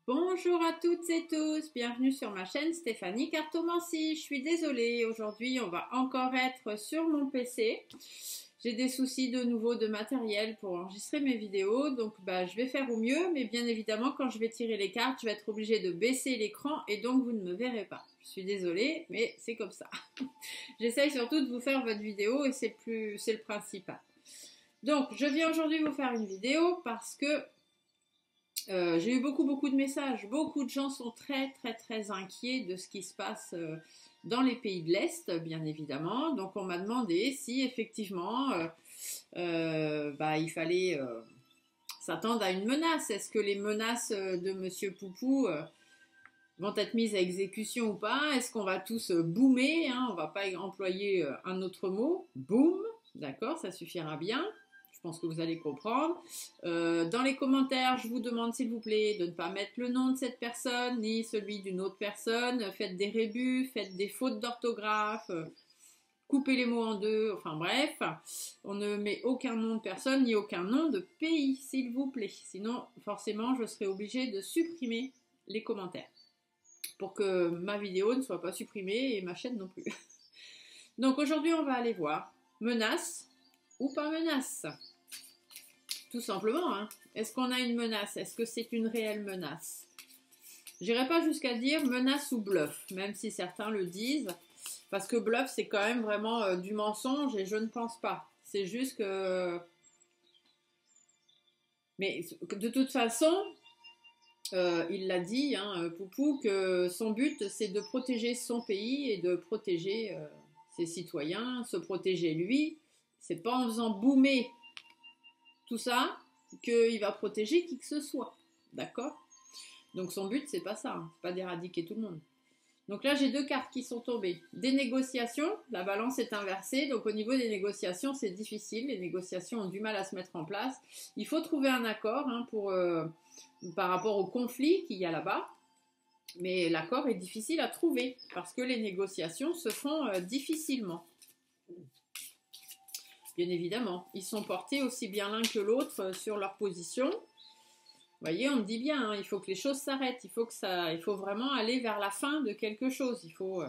Bonjour à toutes et tous, bienvenue sur ma chaîne Stéphanie Cartomancie. Je suis désolée, aujourd'hui on va encore être sur mon PC. J'ai des soucis de nouveau de matériel pour enregistrer mes vidéos, donc je vais faire au mieux, mais bien évidemment quand je vais tirer les cartes, je vais être obligée de baisser l'écran et donc vous ne me verrez pas. Je suis désolée, mais c'est comme ça. J'essaye surtout de vous faire votre vidéo et c'est le principal. Donc je viens aujourd'hui vous faire une vidéo parce que j'ai eu beaucoup de messages. Beaucoup de gens sont très inquiets de ce qui se passe dans les pays de l'Est, bien évidemment. Donc on m'a demandé si effectivement il fallait s'attendre à une menace. Est-ce que les menaces de Monsieur Poupou vont être mises à exécution ou pas? Est-ce qu'on va tous boomer, hein? On va pas employer un autre mot. Boom, d'accord, ça suffira bien. Je pense que vous allez comprendre. Dans les commentaires, je vous demande s'il vous plaît de ne pas mettre le nom de cette personne ni celui d'une autre personne. Faites des rébus, faites des fautes d'orthographe, coupez les mots en deux, enfin bref. On ne met aucun nom de personne ni aucun nom de pays, s'il vous plaît. Sinon, forcément, je serai obligée de supprimer les commentaires pour que ma vidéo ne soit pas supprimée et ma chaîne non plus. Donc aujourd'hui, on va aller voir menace ou pas menace. Tout simplement, hein. Est-ce qu'on a une menace? Est-ce que c'est une réelle menace? J'irai pas jusqu'à dire menace ou bluff, même si certains le disent, parce que bluff, c'est quand même vraiment du mensonge et je ne pense pas. C'est juste que... Mais de toute façon, il l'a dit, hein, Poupou, que son but, c'est de protéger son pays et de protéger ses citoyens, se protéger lui. C'est pas en faisant boomer tout ça qu'il va protéger qui que ce soit. D'accord? Donc son but, c'est pas ça, hein, c'est pas d'éradiquer tout le monde. Donc là, j'ai deux cartes qui sont tombées. Des négociations, la balance est inversée, donc au niveau des négociations, c'est difficile. Les négociations ont du mal à se mettre en place. Il faut trouver un accord hein, par rapport au conflit qu'il y a là-bas. Mais l'accord est difficile à trouver parce que les négociations se font difficilement. Bien évidemment, ils sont portés aussi bien l'un que l'autre sur leur position. Vous voyez, on me dit bien, hein, il faut que les choses s'arrêtent, il faut vraiment aller vers la fin de quelque chose, il faut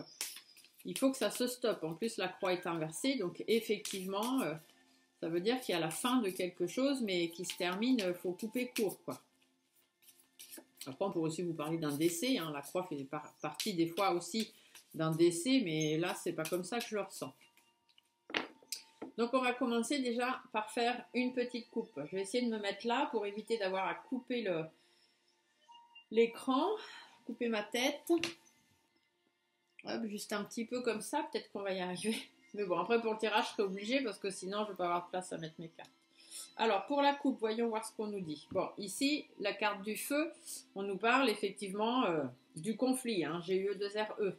que ça se stoppe. En plus, la croix est inversée, donc effectivement, ça veut dire qu'il y a la fin de quelque chose, mais qui se termine, il faut couper court, quoi. Après, on pourrait aussi vous parler d'un décès, hein, la croix fait partie des fois aussi d'un décès, mais là, c'est pas comme ça que je le ressens. Donc on va commencer déjà par faire une petite coupe. Je vais essayer de me mettre là pour éviter d'avoir à couper l'écran, couper ma tête. Hop, juste un petit peu comme ça, peut-être qu'on va y arriver. Mais bon, après pour le tirage, je serai obligée parce que sinon je ne vais pas avoir de place à mettre mes cartes. Alors pour la coupe, voyons voir ce qu'on nous dit. Bon, ici, la carte du feu, on nous parle effectivement du conflit. Hein, GUE2RE.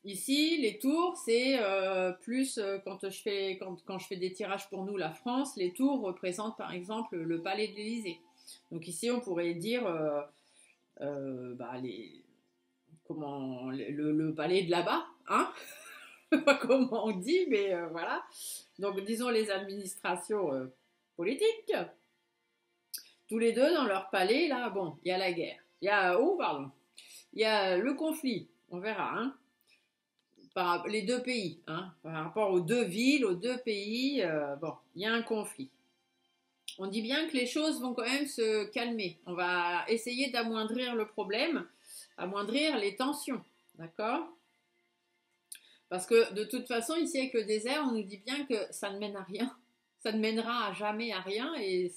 Ici, les tours, c'est plus quand je fais des tirages pour nous, la France, les tours représentent par exemple le palais de l'Élysée. Donc ici, on pourrait dire le palais de là-bas, hein. Je sais pas comment on dit, mais voilà. Donc disons les administrations politiques, tous les deux dans leur palais, là, bon, il y a la guerre. Il y a, il y a le conflit, on verra, hein. Par les deux pays, hein, par rapport aux deux villes, aux deux pays, bon, il y a un conflit. On dit bien que les choses vont quand même se calmer. On va essayer d'amoindrir le problème, amoindrir les tensions, d'accord? Parce que de toute façon, ici avec le désert, on nous dit bien que ça ne mène à rien. Ça ne mènera jamais à rien et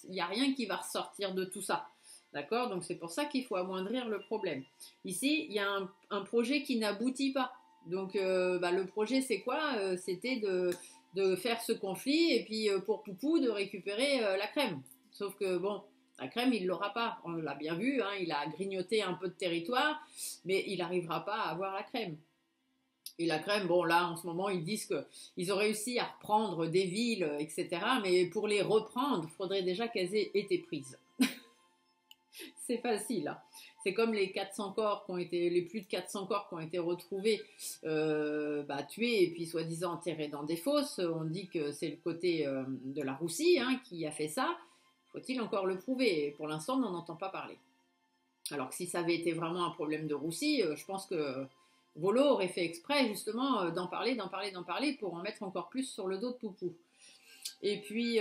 il n'y a rien qui va ressortir de tout ça. D'accord? Donc c'est pour ça qu'il faut amoindrir le problème. Ici, il y a un projet qui n'aboutit pas. Donc le projet c'est quoi? C'était de faire ce conflit et puis pour Poupou de récupérer la crème. Sauf que bon, la crème il l'aura pas. On l'a bien vu, hein, il a grignoté un peu de territoire, mais il n'arrivera pas à avoir la crème. Et la crème, bon là en ce moment ils disent qu'ils ont réussi à reprendre des villes, etc. Mais pour les reprendre, il faudrait déjà qu'elles aient été prises. C'est facile, hein. C'est comme les 400 corps qui ont été, les plus de 400 corps qui ont été retrouvés, tués et puis soi-disant enterrés dans des fosses. On dit que c'est le côté de la Russie hein, qui a fait ça. Faut-il encore le prouver? Et pour l'instant, on n'en entend pas parler. Alors que si ça avait été vraiment un problème de roussi, je pense que Volo aurait fait exprès justement d'en parler, d'en parler, d'en parler pour en mettre encore plus sur le dos de Poupou. Et puis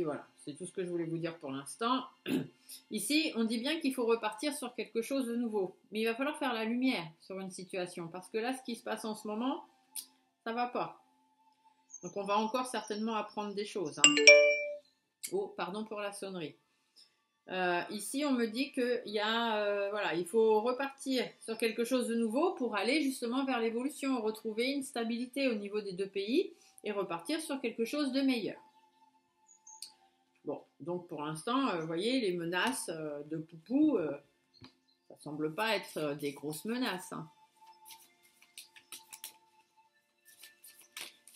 voilà, c'est tout ce que je voulais vous dire pour l'instant. Ici, on dit bien qu'il faut repartir sur quelque chose de nouveau. Mais il va falloir faire la lumière sur une situation. Parce que là, ce qui se passe en ce moment, ça va pas. Donc on va encore certainement apprendre des choses. Hein. Oh, pardon pour la sonnerie. Ici, on me dit qu'il y a, voilà, il faut repartir sur quelque chose de nouveau pour aller justement vers l'évolution, retrouver une stabilité au niveau des deux pays et repartir sur quelque chose de meilleur. Bon, donc pour l'instant, vous voyez, les menaces de Poupou, ça semble pas être des grosses menaces. Hein.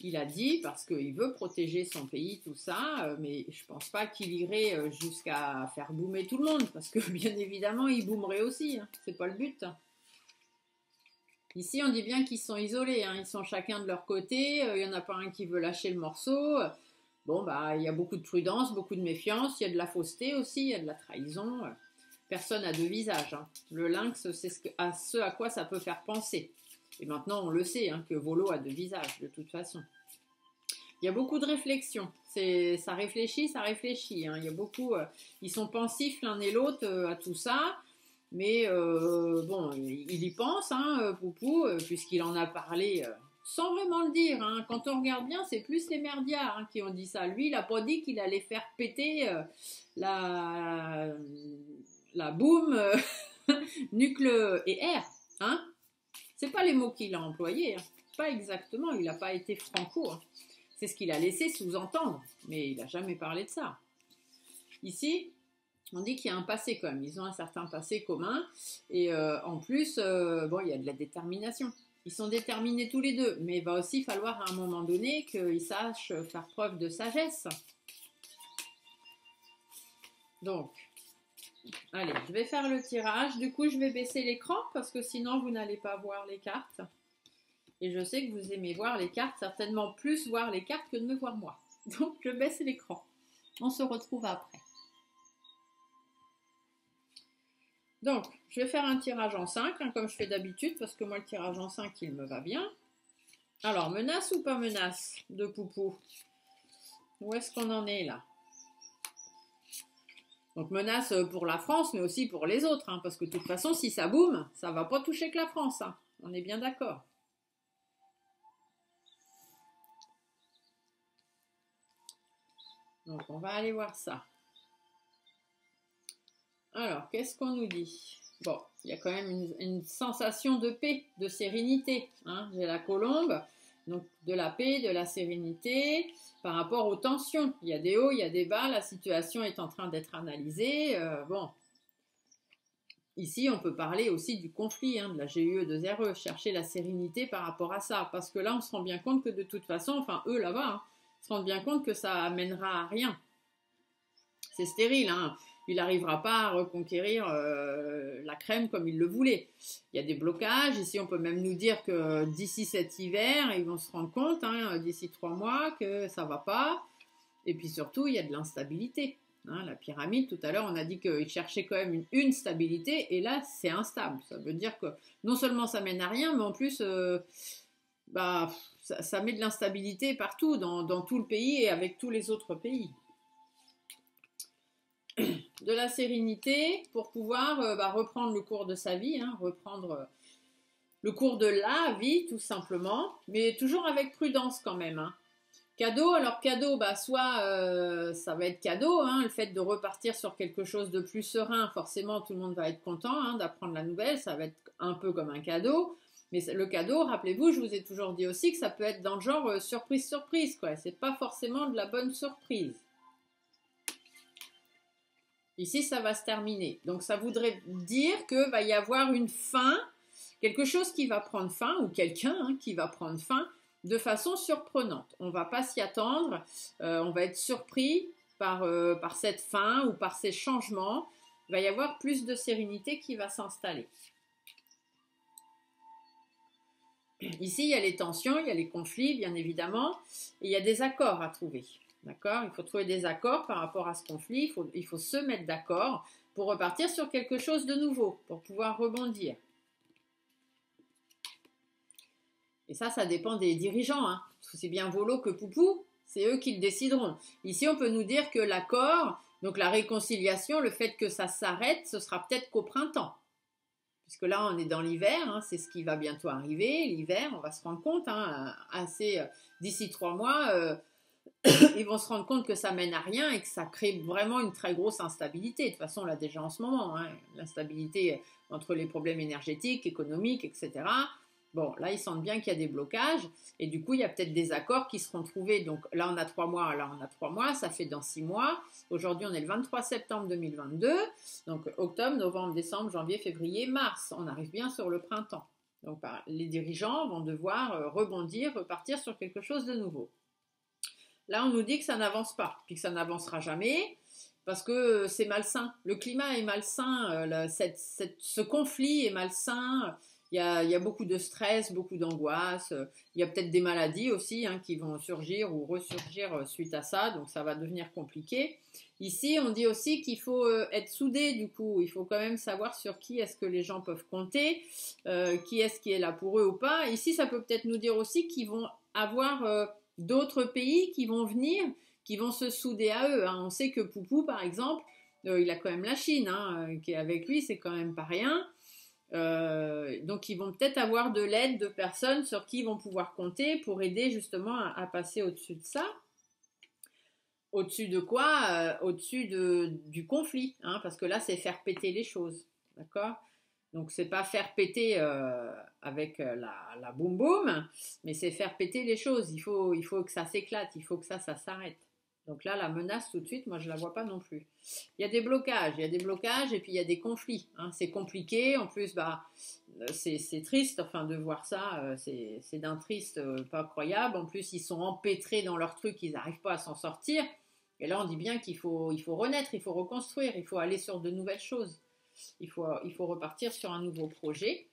Il a dit, parce qu'il veut protéger son pays, tout ça, mais je pense pas qu'il irait jusqu'à faire boomer tout le monde, parce que bien évidemment, il boomerait aussi, hein. C'est pas le but. Ici, on dit bien qu'ils sont isolés, hein. Ils sont chacun de leur côté, il y en a pas un qui veut lâcher le morceau. Bon, bah, il y a beaucoup de prudence, beaucoup de méfiance, il y a de la fausseté aussi, il y a de la trahison. Personne n'a deux visages. Hein. Le lynx, c'est ce à quoi ça peut faire penser. Et maintenant, on le sait, hein, que Volo a deux visages, de toute façon. Il y a beaucoup de réflexion. Ça réfléchit, ça réfléchit. Hein. Il y a beaucoup, ils sont pensifs l'un et l'autre à tout ça. Mais bon, il y pense, hein, Poupou, puisqu'il en a parlé sans vraiment le dire. Hein. Quand on regarde bien, c'est plus les merdiards qui ont dit ça. Lui, il n'a pas dit qu'il allait faire péter la boum, nucle et air. Hein. C'est pas les mots qu'il a employés. Hein. Pas exactement, il n'a pas été franco. Hein. C'est ce qu'il a laissé sous-entendre, mais il n'a jamais parlé de ça. Ici, on dit qu'il y a un passé quand même. Ils ont un certain passé commun. Et en plus, bon, il y a de la détermination. Ils sont déterminés tous les deux, mais il va aussi falloir à un moment donné qu'ils sachent faire preuve de sagesse. Donc, allez, je vais faire le tirage. Du coup, je vais baisser l'écran parce que sinon, vous n'allez pas voir les cartes. Et je sais que vous aimez voir les cartes, certainement plus voir les cartes que de me voir moi. Donc, je baisse l'écran. On se retrouve après. Donc, je vais faire un tirage en 5, hein, comme je fais d'habitude, parce que moi, le tirage en 5, il me va bien. Alors, menace ou pas menace de Poupou? Où est-ce qu'on en est, là? Donc, menace pour la France, mais aussi pour les autres, hein, parce que de toute façon, si ça boum, ça ne va pas toucher que la France. Hein. On est bien d'accord. Donc, on va aller voir ça. Alors, qu'est-ce qu'on nous dit? Bon, il y a quand même une sensation de paix, de sérénité. Hein. J'ai la colombe, donc de la paix, de la sérénité par rapport aux tensions. Il y a des hauts, il y a des bas, la situation est en train d'être analysée. Bon, ici, on peut parler aussi du conflit, hein, de la GUE2RE, chercher la sérénité par rapport à ça. Parce que là, on se rend bien compte que de toute façon, enfin, eux là-bas, hein, se rendent bien compte que ça amènera à rien. C'est stérile, hein. Il n'arrivera pas à reconquérir la crème comme il le voulait. Il y a des blocages. Ici, on peut même nous dire que d'ici cet hiver, ils vont se rendre compte, hein, d'ici 3 mois, que ça ne va pas. Et puis surtout, il y a de l'instabilité. Hein. La pyramide, tout à l'heure, on a dit qu'il cherchait quand même une stabilité. Et là, c'est instable. Ça veut dire que non seulement ça mène à rien, mais en plus, bah, ça met de l'instabilité partout, dans tout le pays et avec tous les autres pays. De la sérénité pour pouvoir reprendre le cours de sa vie, hein, reprendre le cours de la vie tout simplement, mais toujours avec prudence quand même. Hein. Cadeau, alors cadeau, soit ça va être cadeau, hein, le fait de repartir sur quelque chose de plus serein, forcément tout le monde va être content hein, d'apprendre la nouvelle, ça va être un peu comme un cadeau, mais le cadeau, rappelez-vous, je vous ai toujours dit aussi que ça peut être dans le genre surprise, quoi, c'est pas forcément de la bonne surprise. Ici, ça va se terminer. Donc, ça voudrait dire qu'il va y avoir une fin, quelque chose qui va prendre fin, ou quelqu'un hein, qui va prendre fin de façon surprenante. On ne va pas s'y attendre, on va être surpris par cette fin ou par ces changements. Il va y avoir plus de sérénité qui va s'installer. Ici, il y a les tensions, il y a les conflits, bien évidemment, et il y a des accords à trouver. D'accord? Il faut trouver des accords par rapport à ce conflit, il faut se mettre d'accord pour repartir sur quelque chose de nouveau, pour pouvoir rebondir. Et ça dépend des dirigeants. Hein. C'est bien Volo que Poupou, c'est eux qui le décideront. Ici, on peut nous dire que l'accord, donc la réconciliation, le fait que ça s'arrête, ce sera peut-être qu'au printemps. Puisque là, on est dans l'hiver, hein, c'est ce qui va bientôt arriver. L'hiver, on va se rendre compte, hein, d'ici 3 mois, ils vont se rendre compte que ça mène à rien et que ça crée vraiment une très grosse instabilité. De toute façon, on l'a déjà en ce moment, hein, l'instabilité entre les problèmes énergétiques, économiques, etc. Bon, là, ils sentent bien qu'il y a des blocages et du coup, il y a peut-être des accords qui seront trouvés. Donc là, on a 3 mois, là, on a 3 mois, ça fait dans 6 mois. Aujourd'hui, on est le 23 septembre 2022. Donc octobre, novembre, décembre, janvier, février, mars. On arrive bien sur le printemps. Donc les dirigeants vont devoir rebondir, repartir sur quelque chose de nouveau. Là, on nous dit que ça n'avance pas, puis que ça n'avancera jamais, parce que c'est malsain. Le climat est malsain, ce conflit est malsain. Il y a beaucoup de stress, beaucoup d'angoisse. Il y a peut-être des maladies aussi hein, qui vont surgir ou ressurgir suite à ça, donc ça va devenir compliqué. Ici, on dit aussi qu'il faut être soudé, du coup. Il faut quand même savoir sur qui est-ce que les gens peuvent compter, qui est-ce qui est là pour eux ou pas. Ici, ça peut peut-être nous dire aussi qu'ils vont avoir d'autres pays qui vont venir, qui vont se souder à eux. Hein. On sait que Poupou, par exemple, il a quand même la Chine, hein, qui est avec lui, c'est quand même pas rien. Donc ils vont peut-être avoir de l'aide de personnes sur qui ils vont pouvoir compter pour aider justement à passer au-dessus de ça. Au-dessus de quoi au-dessus du conflit, hein, parce que là c'est faire péter les choses, d'accord? Donc c'est pas faire péter avec la boum boum, mais c'est faire péter les choses. Il faut que ça s'éclate, il faut que ça s'arrête. Donc là, la menace tout de suite, moi je la vois pas non plus. Il y a des blocages et puis il y a des conflits. Hein. C'est compliqué, en plus c'est triste, enfin de voir ça, c'est d'un triste pas croyable. En plus ils sont empêtrés dans leur truc, ils n'arrivent pas à s'en sortir. Et là on dit bien qu'il faut renaître, il faut reconstruire, il faut aller sur de nouvelles choses. Il faut repartir sur un nouveau projet.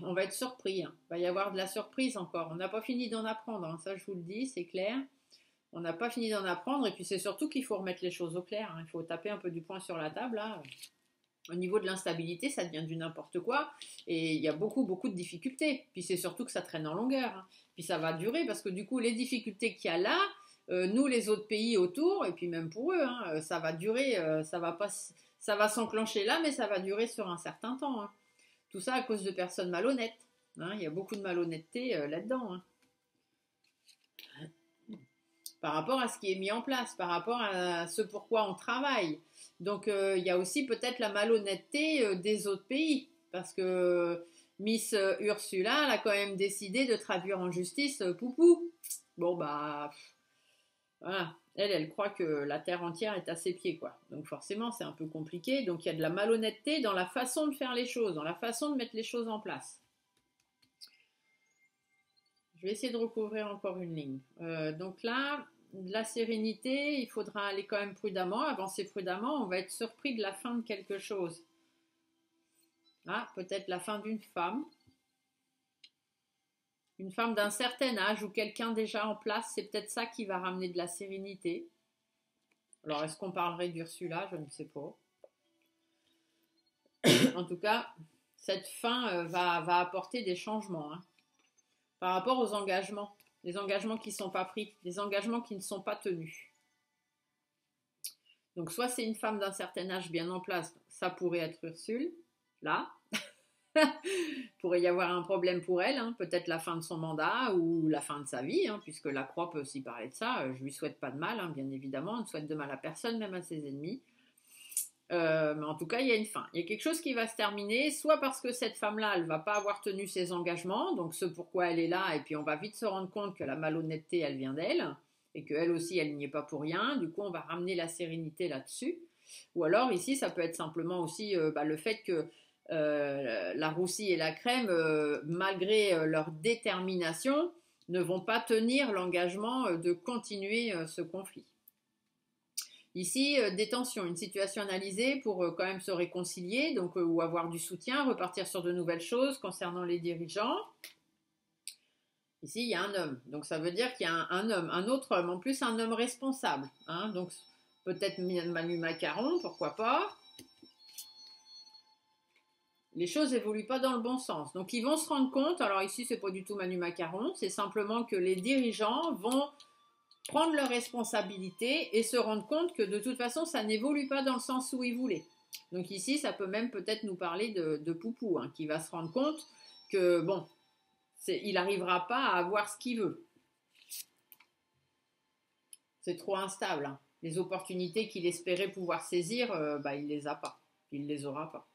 On va être surpris. Hein. Il va y avoir de la surprise encore. On n'a pas fini d'en apprendre. Hein. Ça, je vous le dis, c'est clair. On n'a pas fini d'en apprendre. Et puis, c'est surtout qu'il faut remettre les choses au clair. Hein. Il faut taper un peu du poing sur la table. Là. Au niveau de l'instabilité, ça devient du n'importe quoi. Et il y a beaucoup, beaucoup de difficultés. Puis, c'est surtout que ça traîne en longueur. Hein. Puis, ça va durer parce que du coup, les difficultés qu'il y a là, nous, les autres pays autour, et puis même pour eux, hein, ça va durer. Ça va s'enclencher là, mais ça va durer sur un certain temps. Hein. Tout ça à cause de personnes malhonnêtes. Hein. Il y a beaucoup de malhonnêteté là-dedans. Hein. Par rapport à ce qui est mis en place, par rapport à ce pourquoi on travaille. Donc il y a aussi peut-être la malhonnêteté des autres pays. Parce que Miss Ursula, elle a quand même décidé de traduire en justice Poupou. Bon, bah... Voilà. Elle croit que la terre entière est à ses pieds, quoi. Donc forcément, c'est un peu compliqué. Donc il y a de la malhonnêteté dans la façon de faire les choses, dans la façon de mettre les choses en place. Je vais essayer de recouvrir encore une ligne. Donc là, de la sérénité, il faudra aller quand même prudemment, avancer prudemment. On va être surpris de la fin de quelque chose. Ah, peut-être la fin d'une femme. Une femme d'un certain âge ou quelqu'un déjà en place, c'est peut-être ça qui va ramener de la sérénité. Alors, est-ce qu'on parlerait d'Ursula? Je ne sais pas. En tout cas, cette fin va apporter des changements hein, par rapport aux engagements. Les engagements qui ne sont pas pris, les engagements qui ne sont pas tenus. Donc, soit c'est une femme d'un certain âge bien en place, ça pourrait être Ursule, là. Pourrait y avoir un problème pour elle, hein, peut-être la fin de son mandat ou la fin de sa vie, hein, puisque la croix peut aussi parler de ça. Je lui souhaite pas de mal, hein, bien évidemment, on ne souhaite de mal à personne, même à ses ennemis. Mais en tout cas, il y a une fin. Il y a quelque chose qui va se terminer, soit parce que cette femme-là, elle ne va pas avoir tenu ses engagements, donc ce pourquoi elle est là, et puis on va vite se rendre compte que la malhonnêteté, elle vient d'elle, et qu'elle aussi, elle n'y est pas pour rien. Du coup, on va ramener la sérénité là-dessus. Ou alors, ici, ça peut être simplement aussi le fait que la roussie et la crème, malgré leur détermination, ne vont pas tenir l'engagement de continuer ce conflit. Ici, des tensions, une situation analysée pour quand même se réconcilier, donc ou avoir du soutien, repartir sur de nouvelles choses concernant les dirigeants. Ici, il y a un homme. Donc, ça veut dire qu'il y a un homme, un autre homme. En plus, un homme responsable. Hein. Donc, peut-être Manu Macaron, pourquoi pas. Les choses évoluent pas dans le bon sens. Donc, ils vont se rendre compte. Alors, ici, c'est pas du tout Manu Macaron. C'est simplement que les dirigeants vont prendre leurs responsabilités et se rendre compte que de toute façon, ça n'évolue pas dans le sens où ils voulaient. Donc, ici, ça peut même peut-être nous parler de Poupou, hein, qui va se rendre compte que, bon, il n'arrivera pas à avoir ce qu'il veut. C'est trop instable. Hein. Les opportunités qu'il espérait pouvoir saisir, il les a pas. Il les aura pas.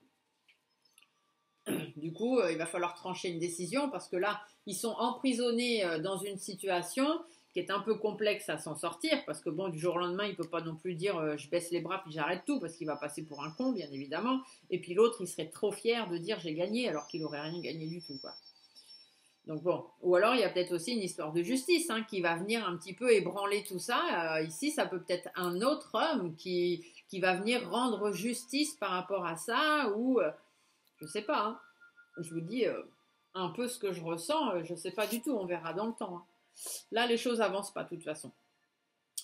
Du coup, il va falloir trancher une décision parce que là, ils sont emprisonnés dans une situation qui est un peu complexe à s'en sortir parce que bon, du jour au lendemain, il peut pas non plus dire je baisse les bras puis j'arrête tout parce qu'il va passer pour un con, bien évidemment. Et puis l'autre, il serait trop fier de dire j'ai gagné alors qu'il aurait rien gagné du tout, quoi. Donc bon, ou alors il y a peut-être aussi une histoire de justice hein, qui va venir un petit peu ébranler tout ça. Ici, ça peut peut-être un autre homme qui va venir rendre justice par rapport à ça ou je sais pas. Hein. Je vous dis un peu ce que je ressens, je sais pas du tout, on verra dans le temps. Hein. Là, les choses avancent pas de toute façon.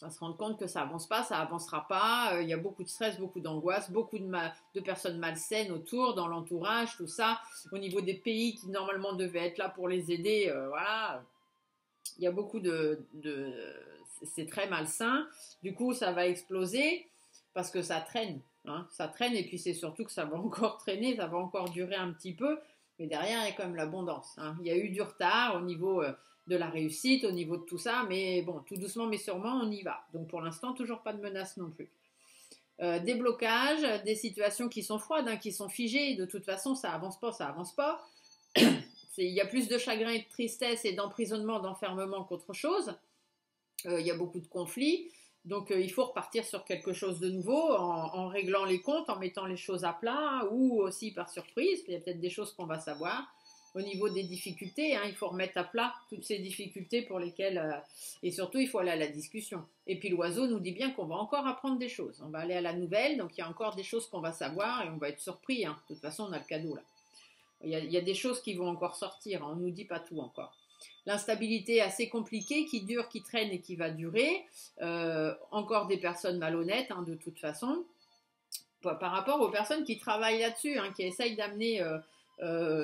On va se rendre compte que ça avance pas, ça avancera pas. Il y a beaucoup de stress, beaucoup d'angoisse, beaucoup de personnes malsaines autour, dans l'entourage, tout ça. Au niveau des pays qui normalement devaient être là pour les aider, voilà. Il y a beaucoup c'est très malsain. Du coup, ça va exploser parce que ça traîne. Hein, ça traîne et puis c'est surtout que ça va encore traîner, ça va encore durer un petit peu. Mais derrière, il y a quand même l'abondance. Hein. Il y a eu du retard au niveau de la réussite, au niveau de tout ça, mais bon, tout doucement mais sûrement, on y va. Donc pour l'instant, toujours pas de menace non plus. Des blocages, des situations qui sont froides, hein, qui sont figées. De toute façon, ça avance pas, ça avance pas. Il y a plus de chagrin et de tristesse et d'emprisonnement, d'enfermement qu'autre chose. Il y a beaucoup de conflits. Donc il faut repartir sur quelque chose de nouveau en réglant les comptes, en mettant les choses à plat ou aussi par surprise. Il y a peut-être des choses qu'on va savoir. Au niveau des difficultés, hein, il faut remettre à plat toutes ces difficultés pour lesquelles... et surtout, il faut aller à la discussion. Et puis l'oiseau nous dit bien qu'on va encore apprendre des choses. On va aller à la nouvelle, donc il y a encore des choses qu'on va savoir et on va être surpris. Hein. De toute façon, on a le cadeau là. Il y a des choses qui vont encore sortir. Hein. On ne nous dit pas tout encore. L'instabilité assez compliquée qui dure, qui traîne et qui va durer. Encore des personnes malhonnêtes, hein, de toute façon. Par rapport aux personnes qui travaillent là-dessus, hein, qui essayent d'amener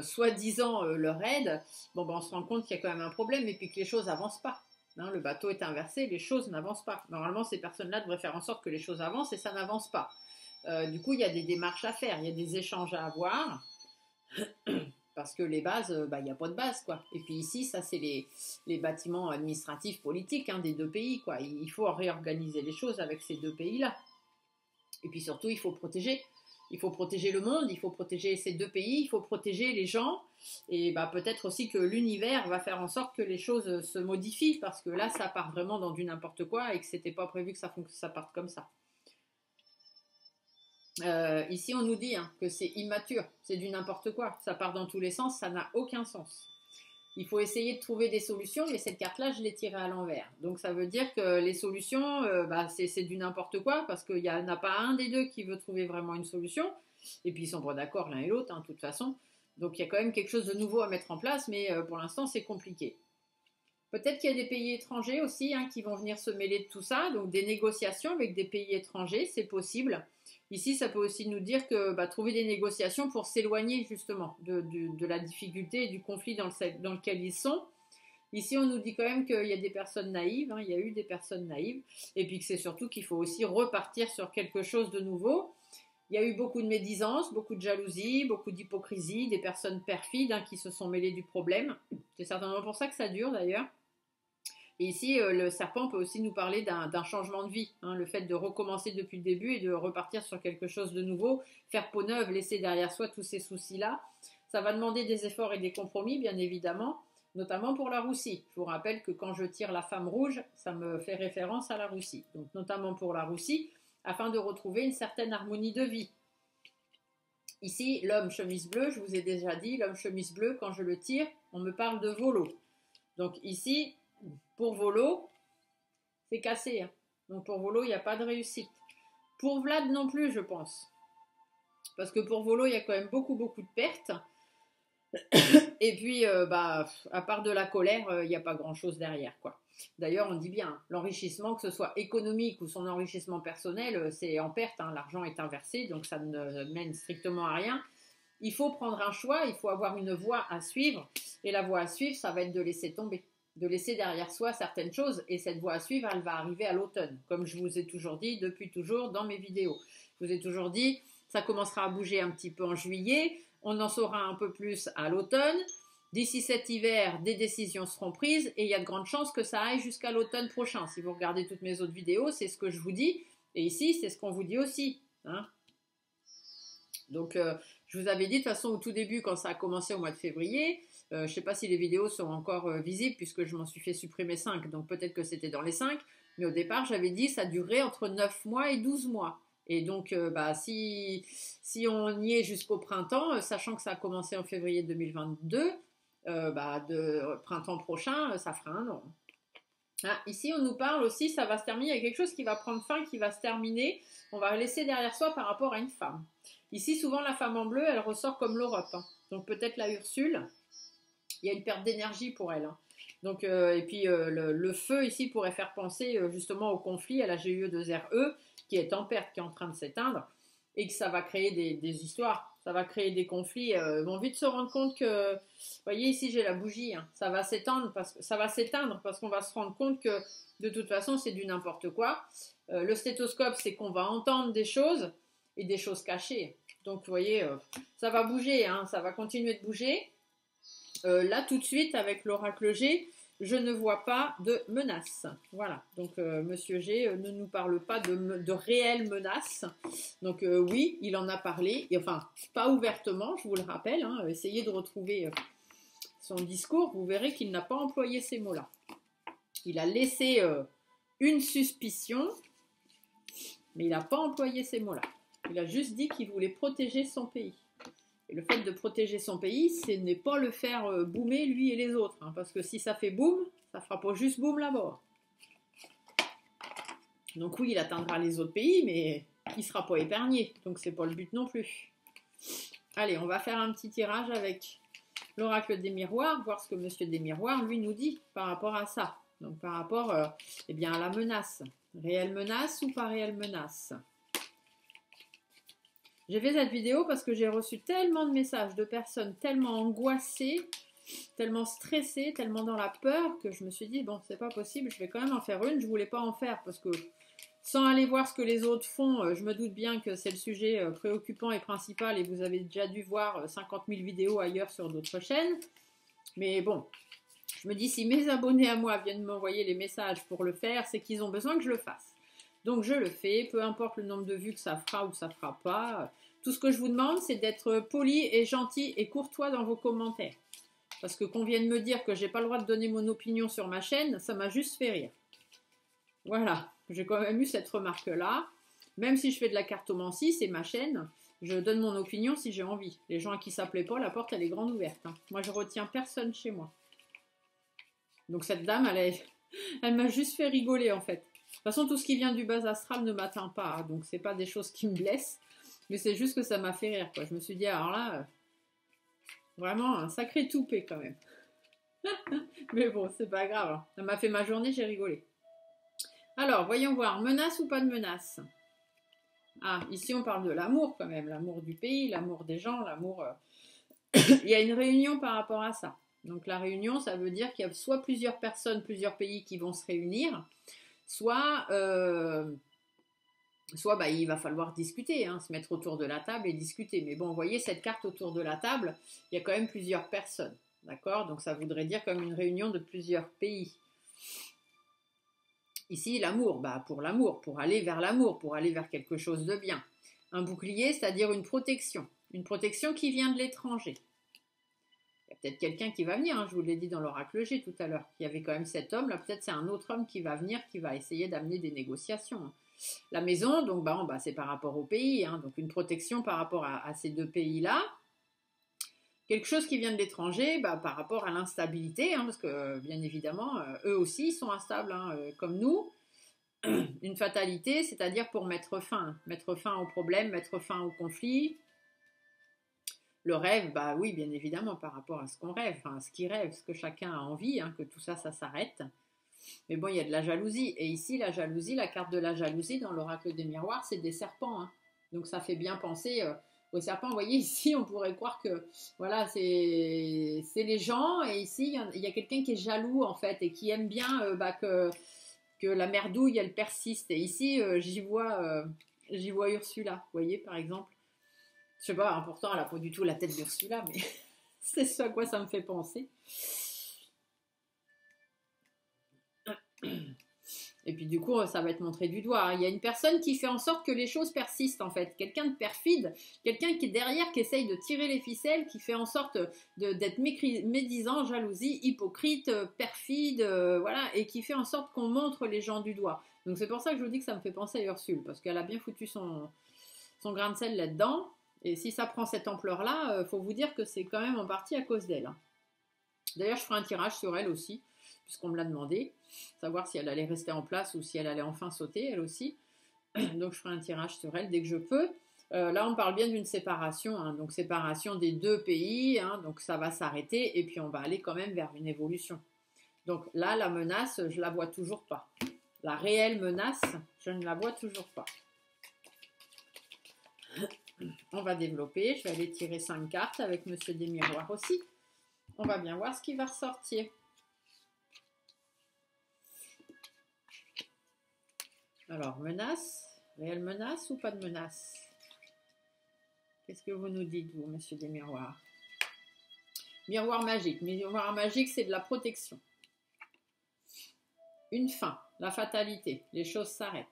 soi-disant leur aide, on se rend compte qu'il y a quand même un problème et puis que les choses n'avancent pas. Hein, le bateau est inversé, les choses n'avancent pas. Normalement, ces personnes-là devraient faire en sorte que les choses avancent et ça n'avance pas. Du coup, il y a des démarches à faire, il y a des échanges à avoir. Parce que les bases, il n'y a pas de base, quoi. Et puis ici, ça, c'est les bâtiments administratifs politiques hein, des deux pays, quoi. Il faut réorganiser les choses avec ces deux pays-là. Et puis surtout, il faut protéger. Il faut protéger le monde, il faut protéger ces deux pays, il faut protéger les gens. Et peut-être aussi que l'univers va faire en sorte que les choses se modifient, parce que là, ça part vraiment dans du n'importe quoi et que c'était pas prévu que ça parte comme ça. Ici, on nous dit hein, que c'est immature, c'est du n'importe quoi. Ça part dans tous les sens, ça n'a aucun sens. Il faut essayer de trouver des solutions, mais cette carte-là, je l'ai tirée à l'envers. Donc, ça veut dire que les solutions, c'est du n'importe quoi, parce qu'il n'y en a pas un des deux qui veut trouver vraiment une solution. Et puis, ils sont pas d'accord l'un et l'autre, hein, de toute façon. Donc, il y a quand même quelque chose de nouveau à mettre en place, mais pour l'instant, c'est compliqué. Peut-être qu'il y a des pays étrangers aussi hein, qui vont venir se mêler de tout ça, donc des négociations avec des pays étrangers, c'est possible. Ici, ça peut aussi nous dire que trouver des négociations pour s'éloigner justement de la difficulté et du conflit dans lequel ils sont. Ici, on nous dit quand même qu'il y a des personnes naïves, hein, il y a eu des personnes naïves, et puis que c'est surtout qu'il faut aussi repartir sur quelque chose de nouveau. Il y a eu beaucoup de médisance, beaucoup de jalousie, beaucoup d'hypocrisie, des personnes perfides hein, qui se sont mêlées du problème. C'est certainement pour ça que ça dure d'ailleurs. Et ici, le serpent peut aussi nous parler d'un changement de vie, hein, le fait de recommencer depuis le début et de repartir sur quelque chose de nouveau, faire peau neuve, laisser derrière soi tous ces soucis-là. Ça va demander des efforts et des compromis, bien évidemment, notamment pour la roussie. Je vous rappelle que quand je tire la femme rouge, ça me fait référence à la roussie. Donc notamment pour la roussie, afin de retrouver une certaine harmonie de vie. Ici, l'homme chemise bleue, je vous ai déjà dit, l'homme chemise bleue, quand je le tire, on me parle de volo. Donc ici, pour Volo, c'est cassé. Hein. Donc pour Volo, il n'y a pas de réussite. Pour Vlad non plus, je pense. Parce que pour Volo, il y a quand même beaucoup de pertes. Et puis, à part de la colère, il n'y a pas grand-chose derrière, quoi. D'ailleurs, on dit bien, hein, l'enrichissement, que ce soit économique ou son enrichissement personnel, c'est en perte, hein, l'argent est inversé, donc ça ne mène strictement à rien. Il faut prendre un choix, il faut avoir une voie à suivre, et la voie à suivre, ça va être de laisser tomber, de laisser derrière soi certaines choses, et cette voie à suivre, elle va arriver à l'automne, comme je vous ai toujours dit depuis toujours dans mes vidéos. Je vous ai toujours dit, ça commencera à bouger un petit peu en juillet, on en saura un peu plus à l'automne. D'ici cet hiver, des décisions seront prises et il y a de grandes chances que ça aille jusqu'à l'automne prochain. Si vous regardez toutes mes autres vidéos, c'est ce que je vous dis. Et ici, c'est ce qu'on vous dit aussi, hein. Donc, je vous avais dit de toute façon au tout début, quand ça a commencé au mois de février, je ne sais pas si les vidéos sont encore visibles puisque je m'en suis fait supprimer 5, donc peut-être que c'était dans les 5. Mais au départ, j'avais dit que ça durerait entre 9 mois et 12 mois. Et donc, si on y est jusqu'au printemps, sachant que ça a commencé en février 2022, de printemps prochain, ça fera un an. Ah, ici, on nous parle aussi, ça va se terminer, il y a quelque chose qui va prendre fin, qui va se terminer. On va laisser derrière soi par rapport à une femme. Ici, souvent, la femme en bleu, elle ressort comme l'Europe, hein. Donc, peut-être la Ursule, il y a une perte d'énergie pour elle, hein. Donc, et puis, le feu, ici, pourrait faire penser justement au conflit, à la GUE2RE, qui est en perte, qui est en train de s'éteindre, et que ça va créer des histoires, ça va créer des conflits. Ils vont vite se rendre compte que, vous voyez, ici, j'ai la bougie, hein, ça va s'éteindre parce qu'on va se rendre compte que, de toute façon, c'est du n'importe quoi. Le stéthoscope, c'est qu'on va entendre des choses, et des choses cachées. Donc, vous voyez, ça va bouger, hein, ça va continuer de bouger. Là, tout de suite, avec l'oracle G, je ne vois pas de menace. Voilà, donc Monsieur G ne nous parle pas de réelles menaces. Donc oui, il en a parlé, et, enfin, pas ouvertement, je vous le rappelle, hein, essayez de retrouver son discours, vous verrez qu'il n'a pas employé ces mots-là. Il a laissé une suspicion, mais il n'a pas employé ces mots-là. Il a juste dit qu'il voulait protéger son pays. Et le fait de protéger son pays, ce n'est pas le faire boomer lui et les autres, hein, parce que si ça fait boom, ça fera pas juste boom là-bas. Donc oui, il atteindra les autres pays, mais il ne sera pas épargné, donc c'est pas le but non plus. Allez, on va faire un petit tirage avec l'oracle des miroirs, voir ce que Monsieur des miroirs lui nous dit par rapport à ça. Donc par rapport eh bien, à la menace. Réelle menace ou pas réelle menace? J'ai fait cette vidéo parce que j'ai reçu tellement de messages de personnes tellement angoissées, tellement stressées, tellement dans la peur que je me suis dit, bon, c'est pas possible, je vais quand même en faire une. Je voulais pas en faire parce que sans aller voir ce que les autres font, je me doute bien que c'est le sujet préoccupant et principal et vous avez déjà dû voir 50 000 vidéos ailleurs sur d'autres chaînes. Mais bon, je me dis, si mes abonnés à moi viennent m'envoyer les messages pour le faire, c'est qu'ils ont besoin que je le fasse. Donc je le fais, peu importe le nombre de vues que ça fera ou ça fera pas. Tout ce que je vous demande, c'est d'être poli et gentil et courtois dans vos commentaires. Parce que qu'on vienne me dire que j'ai pas le droit de donner mon opinion sur ma chaîne, ça m'a juste fait rire. Voilà, j'ai quand même eu cette remarque-là. Même si je fais de la cartomancie, c'est ma chaîne. Je donne mon opinion si j'ai envie. Les gens à qui ça plaît pas, la porte elle est grande ouverte, hein. Moi je retiens personne chez moi. Donc cette dame, elle m'a juste fait rigoler en fait. De toute façon, tout ce qui vient du bas astral ne m'atteint pas, donc c'est pas des choses qui me blessent, mais c'est juste que ça m'a fait rire, quoi. Je me suis dit, alors là, vraiment un sacré toupet quand même. Mais bon, c'est pas grave, hein. Ça m'a fait ma journée, j'ai rigolé. Alors, voyons voir, menace ou pas de menace? Ah, ici on parle de l'amour quand même, l'amour du pays, l'amour des gens, l'amour... Il y a une réunion par rapport à ça. Donc la réunion, ça veut dire qu'il y a soit plusieurs personnes, plusieurs pays qui vont se réunir, soit il va falloir discuter, hein, se mettre autour de la table et discuter. Mais bon, vous voyez, cette carte autour de la table, il y a quand même plusieurs personnes. D'accord? Donc ça voudrait dire comme une réunion de plusieurs pays. Ici, l'amour, pour aller vers l'amour, pour aller vers quelque chose de bien. Un bouclier, c'est-à-dire une protection qui vient de l'étranger. Il y a peut-être quelqu'un qui va venir, hein, je vous l'ai dit dans l'oracle G tout à l'heure. Il y avait quand même cet homme, là peut-être c'est un autre homme qui va venir, qui va essayer d'amener des négociations. La maison, donc c'est par rapport au pays, hein, donc une protection par rapport à ces deux pays-là. Quelque chose qui vient de l'étranger, par rapport à l'instabilité, hein, parce que bien évidemment, eux aussi sont instables, hein, comme nous. Une fatalité, c'est-à-dire pour mettre fin aux problèmes, mettre fin au conflit. le rêve, bah oui, bien évidemment, par rapport à ce qu'on rêve, enfin, ce qu'il rêve, ce que chacun a envie, hein, que tout ça, ça s'arrête. Mais bon, il y a de la jalousie. Et ici, la jalousie, la carte de la jalousie dans l'oracle des miroirs, c'est des serpents, hein. Donc ça fait bien penser aux serpents. Vous voyez, ici, on pourrait croire que voilà, c'est les gens. Et ici, il y a quelqu'un qui est jaloux, en fait, et qui aime bien que la merdouille, elle persiste. Et ici, j'y vois Ursula, vous voyez, par exemple. Je sais pas, pourtant, elle n'a pas du tout la tête d'Ursula, mais c'est ce à quoi ça me fait penser. Et puis du coup, ça va être montré du doigt. Il y a une personne qui fait en sorte que les choses persistent en fait. Quelqu'un de perfide, quelqu'un qui est derrière, qui essaye de tirer les ficelles, qui fait en sorte d'être médisant, jalousie, hypocrite, perfide, voilà, et qui fait en sorte qu'on montre les gens du doigt. Donc c'est pour ça que je vous dis que ça me fait penser à Ursule, parce qu'elle a bien foutu son grain de sel là-dedans. Et si ça prend cette ampleur-là, faut vous dire que c'est quand même en partie à cause d'elle. D'ailleurs, je ferai un tirage sur elle aussi, puisqu'on me l'a demandé, savoir si elle allait rester en place ou si elle allait enfin sauter, elle aussi. Donc, je ferai un tirage sur elle dès que je peux. Là, on parle bien d'une séparation, hein, donc séparation des deux pays, hein, donc ça va s'arrêter et puis on va aller quand même vers une évolution. Donc là, la menace, je la vois toujours pas. La réelle menace, je ne la vois toujours pas. On va développer, je vais aller tirer 5 cartes avec Monsieur des Miroirs aussi. On va bien voir ce qui va ressortir. Alors, menace, réelle menace ou pas de menace? Qu'est-ce que vous nous dites, vous, Monsieur des Miroirs? Miroir magique. Miroir magique, c'est de la protection. Une fin, la fatalité, les choses s'arrêtent.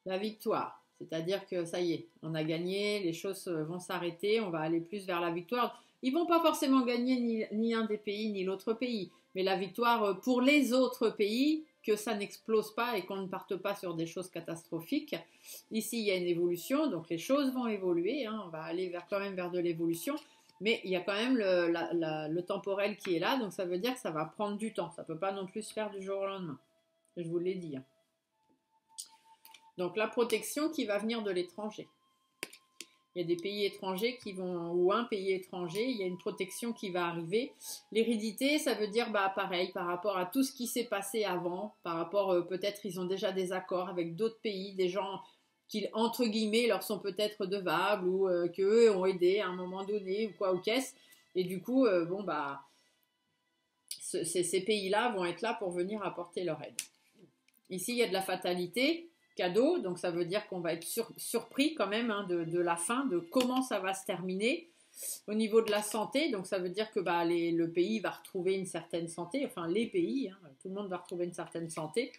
La victoire, c'est-à-dire que ça y est, on a gagné, les choses vont s'arrêter, on va aller plus vers la victoire. Ils vont pas forcément gagner ni un des pays ni l'autre pays, mais la victoire pour les autres pays, que ça n'explose pas et qu'on ne parte pas sur des choses catastrophiques. Ici, il y a une évolution, donc les choses vont évoluer, hein, on va aller quand même vers de l'évolution, mais il y a quand même le temporel qui est là, donc ça veut dire que ça va prendre du temps, ça ne peut pas non plus se faire du jour au lendemain, je vous l'ai dit. Donc la protection qui va venir de l'étranger. Il y a des pays étrangers qui vont, ou un pays étranger, il y a une protection qui va arriver. L'hérédité, ça veut dire, bah, pareil, par rapport à tout ce qui s'est passé avant, par rapport, peut-être, ils ont déjà des accords avec d'autres pays, des gens qui, entre guillemets, leur sont peut-être devables, ou qu'eux ont aidé à un moment donné, ou quoi, ou qu'est-ce. Et du coup, bon, bah, ces pays-là vont être là pour venir apporter leur aide. Ici, il y a de la fatalité, cadeau, donc ça veut dire qu'on va être surpris quand même, hein, de la fin, de comment ça va se terminer. Au niveau de la santé, donc ça veut dire que bah, le pays va retrouver une certaine santé, enfin les pays, hein, tout le monde va retrouver une certaine santé.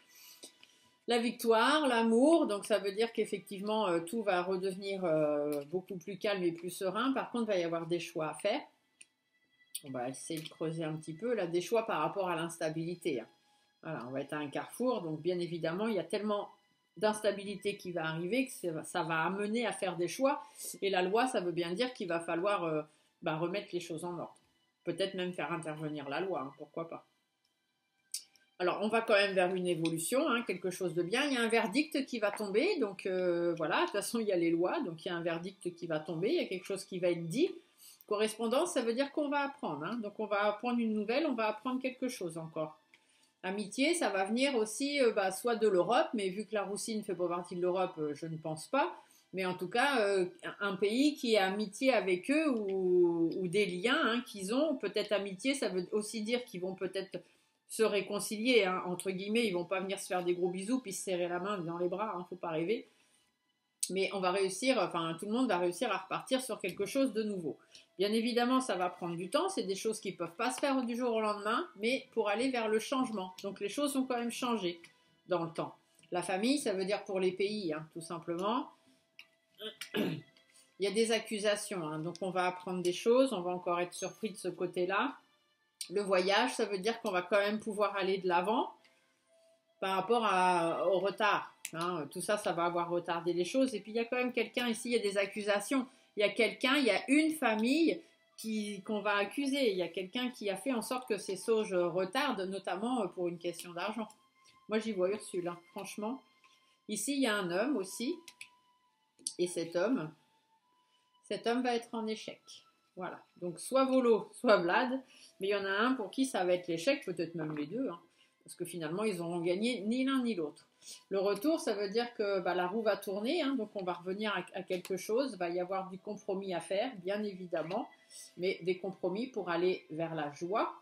La victoire, l'amour, donc ça veut dire qu'effectivement tout va redevenir beaucoup plus calme et plus serein. Par contre, il va y avoir des choix à faire. On va essayer de creuser un petit peu, là, des choix par rapport à l'instabilité, hein. Voilà, on va être à un carrefour, donc bien évidemment, il y a tellement d'instabilité qui va arriver que ça va amener à faire des choix. Et la loi, ça veut bien dire qu'il va falloir remettre les choses en ordre. Peut-être même faire intervenir la loi, hein, pourquoi pas. Alors, on va quand même vers une évolution, hein, quelque chose de bien. Il y a un verdict qui va tomber, donc voilà, de toute façon, il y a les lois, donc il y a un verdict qui va tomber, il y a quelque chose qui va être dit. Correspondance, ça veut dire qu'on va apprendre, hein, donc on va apprendre une nouvelle, on va apprendre quelque chose encore. Amitié, ça va venir aussi soit de l'Europe, mais vu que la Russie ne fait pas partie de l'Europe, je ne pense pas. Mais en tout cas, un pays qui a amitié avec eux ou des liens, hein, qu'ils ont, peut-être amitié, ça veut aussi dire qu'ils vont peut-être se réconcilier, hein, entre guillemets, ils vont pas venir se faire des gros bisous puis se serrer la main dans les bras, hein, faut pas rêver. Mais on va réussir, enfin tout le monde va réussir à repartir sur quelque chose de nouveau. Bien évidemment, ça va prendre du temps, c'est des choses qui ne peuvent pas se faire du jour au lendemain, mais pour aller vers le changement. Donc les choses ont quand même changé dans le temps. La famille, ça veut dire pour les pays, hein, tout simplement. Il y a des accusations, hein, donc on va apprendre des choses, on va encore être surpris de ce côté-là. Le voyage, ça veut dire qu'on va quand même pouvoir aller de l'avant par rapport au retard. Hein, tout ça, ça va avoir retardé les choses. Et puis il y a quand même quelqu'un ici, il y a des accusations. Il y a quelqu'un, il y a une famille qu'on va accuser. Il y a quelqu'un qui a fait en sorte que ces sauges retardent, notamment pour une question d'argent. Moi, j'y vois Ursule, hein, franchement. Ici, il y a un homme aussi. Et cet homme, cet homme va être en échec. Voilà, donc soit Volo, soit Vlad, mais il y en a un pour qui ça va être l'échec, peut-être même les deux, hein, parce que finalement, ils n'auront gagné ni l'un ni l'autre. Le retour, ça veut dire que la roue va tourner, hein, donc on va revenir à quelque chose, il va y avoir du compromis à faire, bien évidemment, mais des compromis pour aller vers la joie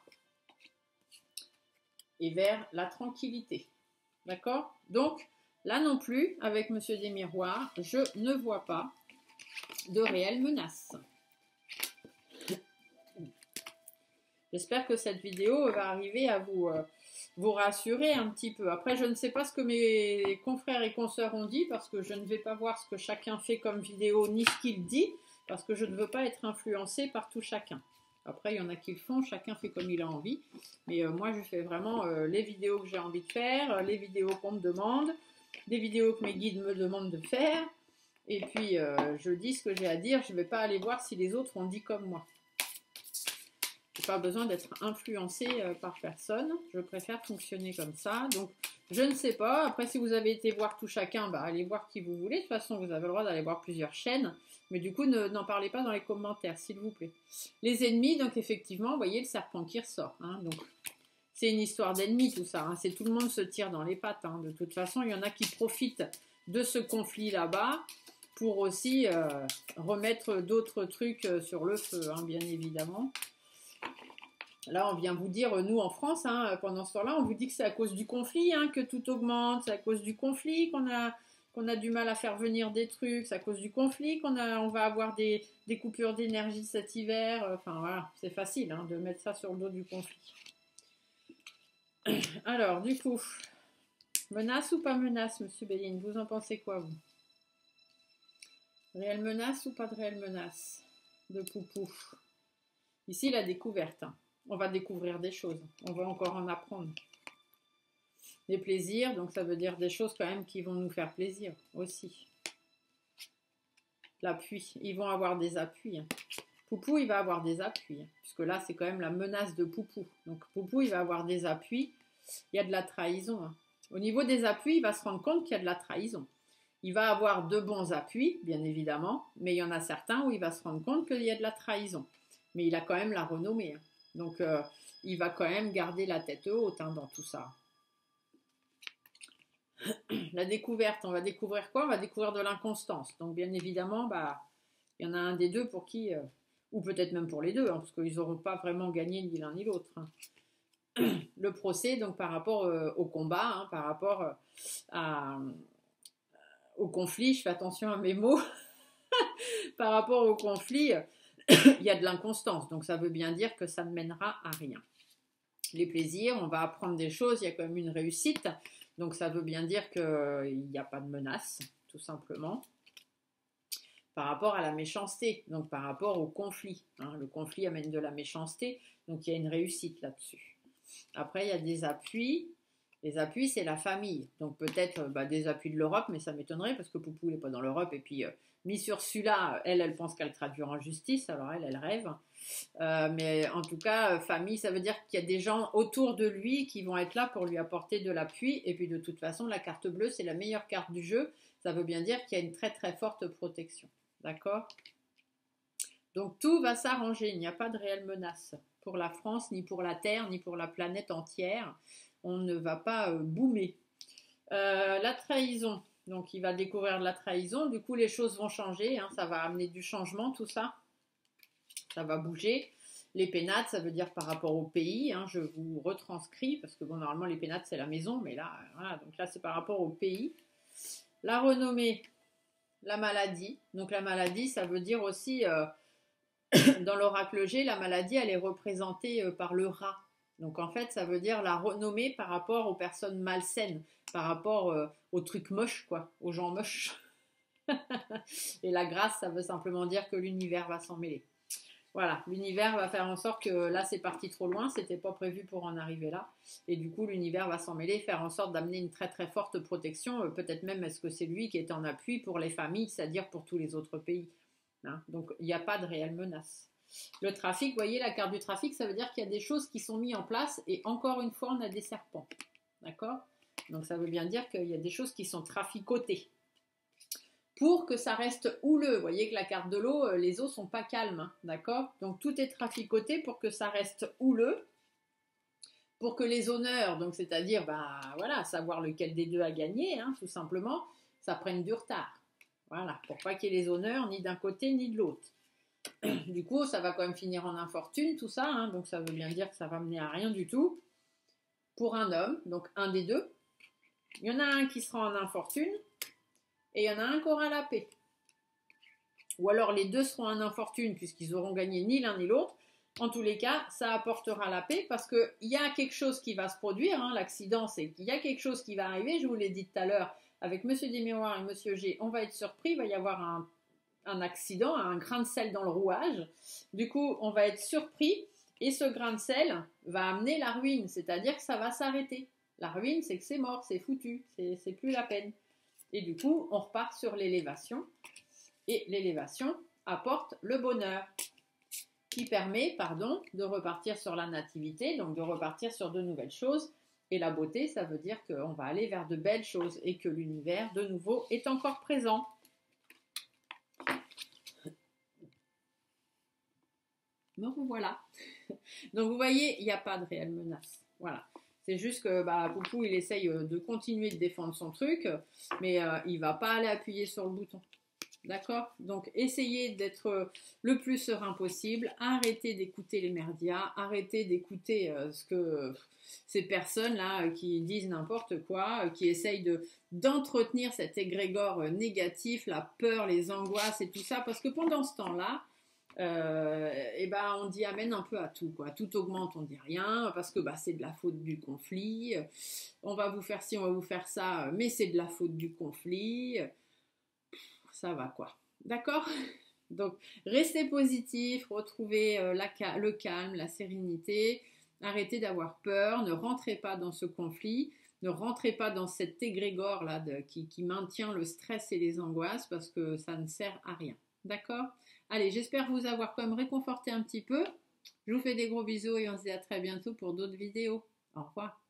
et vers la tranquillité. D'accord? Donc, là non plus, avec Monsieur des Miroirs, je ne vois pas de réelles menaces. J'espère que cette vidéo va arriver à vous rassurer un petit peu. Après, je ne sais pas ce que mes confrères et consoeurs ont dit, parce que je ne vais pas voir ce que chacun fait comme vidéo, ni ce qu'il dit, parce que je ne veux pas être influencée par tout chacun. Après, il y en a qui le font, chacun fait comme il a envie. Mais moi, je fais vraiment les vidéos que j'ai envie de faire, les vidéos qu'on me demande, des vidéos que mes guides me demandent de faire. Et puis, je dis ce que j'ai à dire. Je ne vais pas aller voir si les autres ont dit comme moi. Je n'ai pas besoin d'être influencée par personne. Je préfère fonctionner comme ça. Donc, je ne sais pas. Après, si vous avez été voir tout chacun, allez voir qui vous voulez. De toute façon, vous avez le droit d'aller voir plusieurs chaînes. Mais du coup, n'en parlez pas dans les commentaires, s'il vous plaît. Les ennemis, donc effectivement, vous voyez le serpent qui ressort. Hein, donc, c'est une histoire d'ennemis, tout ça. Hein, c'est tout le monde se tire dans les pattes. Hein. De toute façon, il y en a qui profitent de ce conflit là-bas pour aussi remettre d'autres trucs sur le feu, hein, bien évidemment. Là, on vient vous dire, nous en France, hein, pendant ce temps-là, on vous dit que c'est à cause du conflit hein, que tout augmente, c'est à cause du conflit qu'on a du mal à faire venir des trucs, c'est à cause du conflit on va avoir des coupures d'énergie cet hiver. Enfin voilà, c'est facile hein, de mettre ça sur le dos du conflit. Alors, du coup, menace ou pas menace, Monsieur Béline, vous en pensez quoi, vous? Réelle menace ou pas de réelle menace de Poupou? Ici, la découverte. Hein. On va découvrir des choses. On va encore en apprendre. Des plaisirs, donc ça veut dire des choses quand même qui vont nous faire plaisir aussi. L'appui. Ils vont avoir des appuis. Hein. Poupou, il va avoir des appuis. Hein, puisque là, c'est quand même la menace de Poupou. Donc Poupou, il va avoir des appuis. Il y a de la trahison. Hein. Au niveau des appuis, il va se rendre compte qu'il y a de la trahison. Il va avoir de bons appuis, bien évidemment, mais il y en a certains où il va se rendre compte qu'il y a de la trahison. Mais il a quand même la renommée. Hein. Donc, il va quand même garder la tête haute hein, dans tout ça. La découverte, on va découvrir quoi? On va découvrir de l'inconstance. Donc, bien évidemment, il y en a un des deux pour qui, ou peut-être même pour les deux, hein, parce qu'ils n'auront pas vraiment gagné ni l'un ni l'autre. Hein. Le procès, donc par rapport au combat, hein, par rapport au conflit, je fais attention à mes mots, par rapport au conflit, il y a de l'inconstance, donc ça veut bien dire que ça ne mènera à rien. Les plaisirs, on va apprendre des choses, il y a quand même une réussite, donc ça veut bien dire qu'il n'y a pas de menace, tout simplement. Par rapport à la méchanceté, donc par rapport au conflit. Hein, le conflit amène de la méchanceté, donc il y a une réussite là-dessus. Après, il y a des appuis. Les appuis, c'est la famille. Donc peut-être des appuis de l'Europe, mais ça m'étonnerait parce que Poupou n'est pas dans l'Europe. Et puis, mis sur celui-là, elle pense qu'elle traduira en justice. Alors elle rêve. Mais en tout cas, famille, ça veut dire qu'il y a des gens autour de lui qui vont être là pour lui apporter de l'appui. Et puis de toute façon, la carte bleue, c'est la meilleure carte du jeu. Ça veut bien dire qu'il y a une très très forte protection. D'accord? Donc tout va s'arranger. Il n'y a pas de réelle menace pour la France, ni pour la Terre, ni pour la planète entière. On ne va pas boomer. La trahison. Donc, il va découvrir de la trahison. Du coup, les choses vont changer. Hein, ça va amener du changement, tout ça. Ça va bouger. Les pénates, ça veut dire par rapport au pays. Hein, je vous retranscris parce que, bon, normalement, les pénates, c'est la maison. Mais là, voilà. Donc là, c'est par rapport au pays. La renommée. La maladie. Donc, la maladie, ça veut dire aussi, dans l'oracle G, la maladie, elle est représentée par le rat. Donc en fait, ça veut dire la renommée par rapport aux personnes malsaines, par rapport aux trucs moches, quoi, aux gens moches. Et la grâce, ça veut simplement dire que l'univers va s'en mêler. Voilà, l'univers va faire en sorte que là, c'est parti trop loin, c'était pas prévu pour en arriver là. Et du coup, l'univers va s'en mêler, faire en sorte d'amener une très très forte protection. Peut-être même, est-ce que c'est lui qui est en appui pour les familles, c'est-à-dire pour tous les autres pays. Hein, donc, il n'y a pas de réelle menace. Le trafic, vous voyez, la carte du trafic, ça veut dire qu'il y a des choses qui sont mises en place et encore une fois, on a des serpents. D'accord? Donc, ça veut bien dire qu'il y a des choses qui sont traficotées. pour que ça reste houleux. Vous voyez que la carte de l'eau, les eaux sont pas calmes, hein, d'accord? Donc tout est traficoté pour que ça reste houleux, pour que les honneurs, donc c'est-à-dire, bah voilà, savoir lequel des deux a gagné, hein, tout simplement, ça prenne du retard. Voilà, pour pas qu'il y ait les honneurs ni d'un côté ni de l'autre. Du coup, ça va quand même finir en infortune, tout ça, hein, donc ça veut bien dire que ça va mener à rien du tout. Pour un homme, donc un des deux, il y en a un qui sera en infortune et il y en a un qui aura la paix. Ou alors les deux seront en infortune puisqu'ils auront gagné ni l'un ni l'autre. En tous les cas, ça apportera la paix parce qu'il y a quelque chose qui va se produire. Hein, l'accident, c'est qu'il y a quelque chose qui va arriver. Je vous l'ai dit tout à l'heure, avec Monsieur des Miroirs et Monsieur G, on va être surpris. Il va y avoir un accident, un grain de sel dans le rouage. Du coup, on va être surpris et ce grain de sel va amener la ruine. C'est-à-dire que ça va s'arrêter. La ruine, c'est que c'est mort, c'est foutu, c'est plus la peine. Et du coup, on repart sur l'élévation. Et l'élévation apporte le bonheur qui permet, de repartir sur la nativité, donc de repartir sur de nouvelles choses. Et la beauté, ça veut dire qu'on va aller vers de belles choses et que l'univers, de nouveau, est encore présent. Me revoilà. Donc vous voyez, il n'y a pas de réelle menace. Voilà. C'est juste que Poupou, il essaye de continuer de défendre son truc, mais il ne va pas aller appuyer sur le bouton. D'accord? Donc, essayez d'être le plus serein possible. Arrêtez d'écouter les merdias. Arrêtez d'écouter ce que ces personnes-là qui disent n'importe quoi, qui essayent d'entretenir cet égrégore négatif, la peur, les angoisses et tout ça. Parce que pendant ce temps-là, on dit amen un peu à tout, quoi. Tout augmente, on dit rien, parce que c'est de la faute du conflit. On va vous faire ci, on va vous faire ça, mais c'est de la faute du conflit. Ça va quoi, d'accord? Donc restez positif, retrouvez le calme, la sérénité, arrêtez d'avoir peur, ne rentrez pas dans ce conflit, ne rentrez pas dans cet égrégore là qui maintient le stress et les angoisses parce que ça ne sert à rien, d'accord? Allez, j'espère vous avoir quand même réconforté un petit peu. Je vous fais des gros bisous et on se dit à très bientôt pour d'autres vidéos. Au revoir.